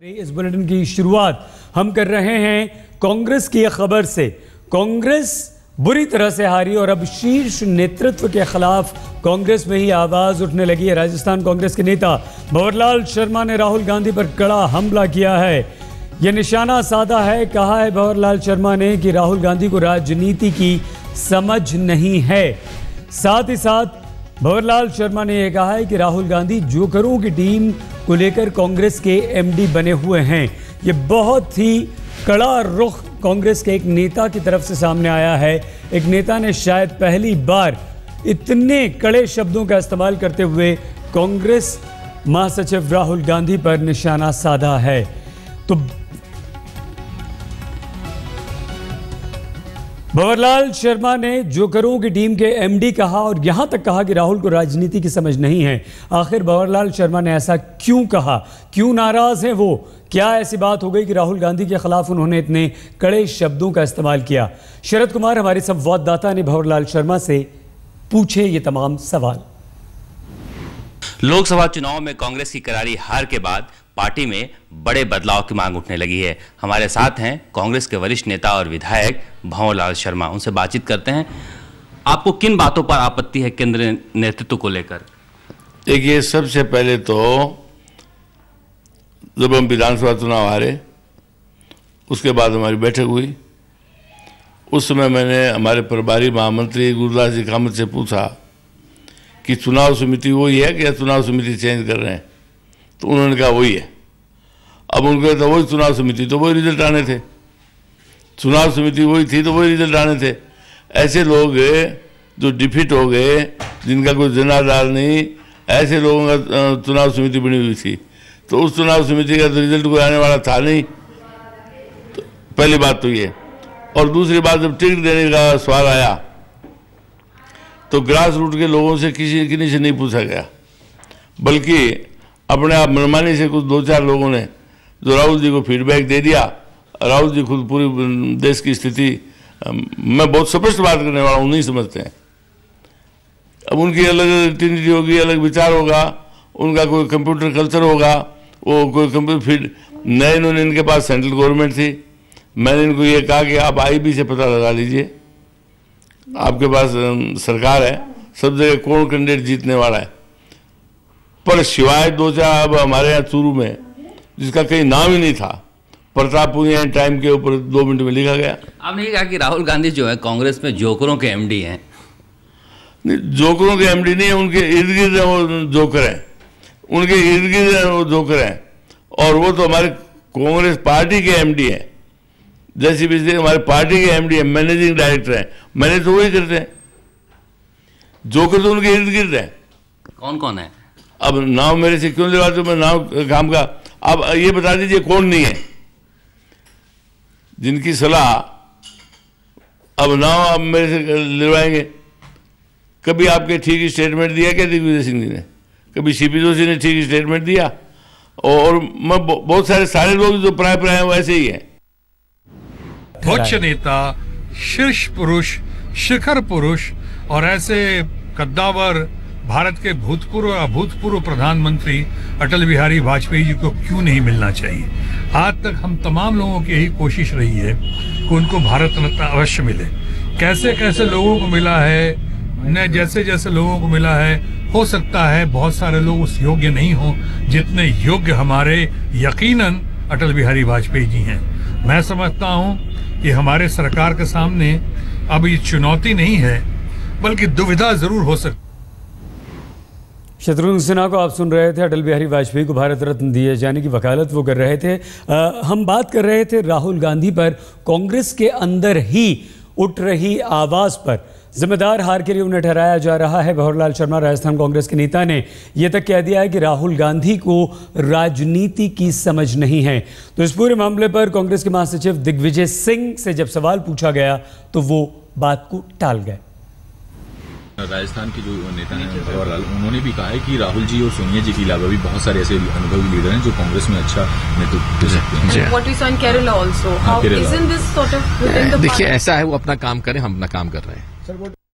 इस बुलेटिन की शुरुआत हम कर रहे हैं कांग्रेस की खबर से। कांग्रेस बुरी तरह से हारी और अब शीर्ष नेतृत्व के खिलाफ कांग्रेस में ही आवाज उठने लगी है। राजस्थान कांग्रेस के नेता भंवरलाल शर्मा ने राहुल गांधी पर कड़ा हमला किया है। यह निशाना साधा है, कहा है भंवरलाल शर्मा ने कि राहुल गांधी को राजनीति की समझ नहीं है। साथ ही साथ भंवरलाल शर्मा ने यह कहा है कि राहुल गांधी जोकरों की टीम को लेकर कांग्रेस के एमडी बने हुए हैं। ये बहुत ही कड़ा रुख कांग्रेस के एक नेता की तरफ से सामने आया है। एक नेता ने शायद पहली बार इतने कड़े शब्दों का इस्तेमाल करते हुए कांग्रेस महासचिव राहुल गांधी पर निशाना साधा है। तो भंवरलाल शर्मा ने जोकरों की टीम के एमडी कहा और यहां तक कहा कि राहुल को राजनीति की समझ नहीं है। आखिर भंवरलाल शर्मा ने ऐसा क्यों कहा, क्यों नाराज हैं वो? क्या ऐसी बात हो गई कि राहुल गांधी के खिलाफ उन्होंने इतने कड़े शब्दों का इस्तेमाल किया? शरद कुमार हमारे संवाददाता ने भंवरलाल शर्मा से पूछे ये तमाम सवाल। लोकसभा चुनाव में कांग्रेस की करारी हार के बाद पार्टी में बड़े बदलाव की मांग उठने लगी है। हमारे साथ हैं कांग्रेस के वरिष्ठ नेता और विधायक भंवरलाल शर्मा। उनसे बातचीत करते हैं। आपको किन बातों पर आपत्ति है केंद्रीय नेतृत्व को लेकर? देखिए, सबसे पहले तो जब हम विधानसभा चुनाव हारे, उसके बाद हमारी बैठक हुई। उस समय मैंने हमारे प्रभारी महामंत्री गुरुदास जी कामत से पूछा कि चुनाव समिति वही है कि चुनाव समिति चेंज कर रहे हैं? तो उन्होंने कहा वही है। अब उनको तो वही चुनाव समिति, तो वही रिजल्ट आने थे। चुनाव समिति वही थी तो वही रिजल्ट आने थे। ऐसे लोग जो डिफीट हो गए, जिनका कोई जनाधार नहीं, ऐसे लोगों का चुनाव समिति बनी हुई थी। तो उस चुनाव समिति का तो रिजल्ट कोई आने वाला था नहीं। तो पहली बात तो ये। और दूसरी बात, जब टिकट देने का सवाल आया तो ग्रास रूट के लोगों से किसी से नहीं पूछा गया, बल्कि अपने आप मनमानी से कुछ 2-4 लोगों ने जो राहुल जी को फीडबैक दे दिया। राहुल जी खुद पूरी देश की स्थिति, मैं बहुत स्पष्ट बात करने वाला हूँ, नहीं समझते हैं। अब उनकी अलग रीति होगी, अलग विचार होगा, उनका कोई कंप्यूटर कल्चर होगा, वो कोई कंप्यूटर फीड नए। इन्होंने, इनके पास सेंट्रल गवर्नमेंट थी। मैंने इनको ये कहा कि आप IB से पता लगा लीजिए, आपके पास सरकार है, सब जगह कौन कैंडिडेट जीतने वाला है। पर सिवाय 2-4 अब हमारे यहाँ चूरू में, जिसका कहीं नाम ही नहीं था, प्रतापपुर टाइम के ऊपर 2 मिनट में लिखा गया। आपने कहा कि राहुल गांधी जो है कांग्रेस में जोकरों के एमडी हैं। जोकरों के एमडी नहीं है, उनके इर्द गिर्द वो जोकर हैं, उनके इर्द गिर्द वो जोकर हैं। और वो तो हमारे कांग्रेस पार्टी के एमडी हैं। जैसे भी हमारे पार्टी के एमडी हैं, मैनेजिंग डायरेक्टर हैं, मैनेज तो वही करते हैं। जोकर तो उनके इर्द गिर्द हैं। कौन कौन है? अब नाम मेरे से क्यों दिलवाते हो? मैं नाम काम का अब ये बता दीजिए कौन नहीं है जिनकी सलाह अब नाम आप मेरे से दिलवाएंगे। कभी आपके ठीक स्टेटमेंट दिया क्या दिग्विजय सिंह जी ने? कभी CP जोशी ने ठीक स्टेटमेंट दिया? और मैं बहुत सारे लोग जो प्राय हैं वो ऐसे ही हैं। उच्च नेता, शीर्ष पुरुष, शिखर पुरुष और ऐसे कद्दावर भारत के भूतपूर्व अभूतपूर्व प्रधानमंत्री अटल बिहारी वाजपेयी जी को क्यों नहीं मिलना चाहिए? आज तक हम तमाम लोगों की यही कोशिश रही है कि उनको भारत रत्न अवश्य मिले। कैसे कैसे लोगों को मिला है, न जैसे जैसे लोगों को मिला है, हो सकता है बहुत सारे लोग उस योग्य नहीं हो जितने योग्य हमारे यकीनन अटल बिहारी वाजपेयी जी हैं। मैं समझता हूं कि हमारे सरकार के सामने अब ये चुनौती नहीं है, बल्कि दुविधा जरूर हो सकती। शत्रुघ्न सिन्हा को आप सुन रहे थे। अटल बिहारी वाजपेयी को भारत रत्न दिए जाने की वकालत वो कर रहे थे। हम बात कर रहे थे राहुल गांधी पर कांग्रेस के अंदर ही उठ रही आवाज़ पर। जिम्मेदार हार के लिए उन्हें ठहराया जा रहा है। भंवरलाल शर्मा, राजस्थान कांग्रेस के नेता, ने यह तक कह दिया है कि राहुल गांधी को राजनीति की समझ नहीं है। तो इस पूरे मामले पर कांग्रेस के महासचिव दिग्विजय सिंह से जब सवाल पूछा गया तो वो बात को टाल गए। राजस्थान के जो नेता हैं भंवरलाल, उन्होंने भी कहा है कि राहुल जी और सोनिया जी के अलावा भी बहुत सारे ऐसे अनुभवी लीडर हैं जो कांग्रेस में अच्छा नेतृत्व दे सकते हैं। देखिए, ऐसा है, वो अपना काम करें, हम अपना काम कर रहे हैं।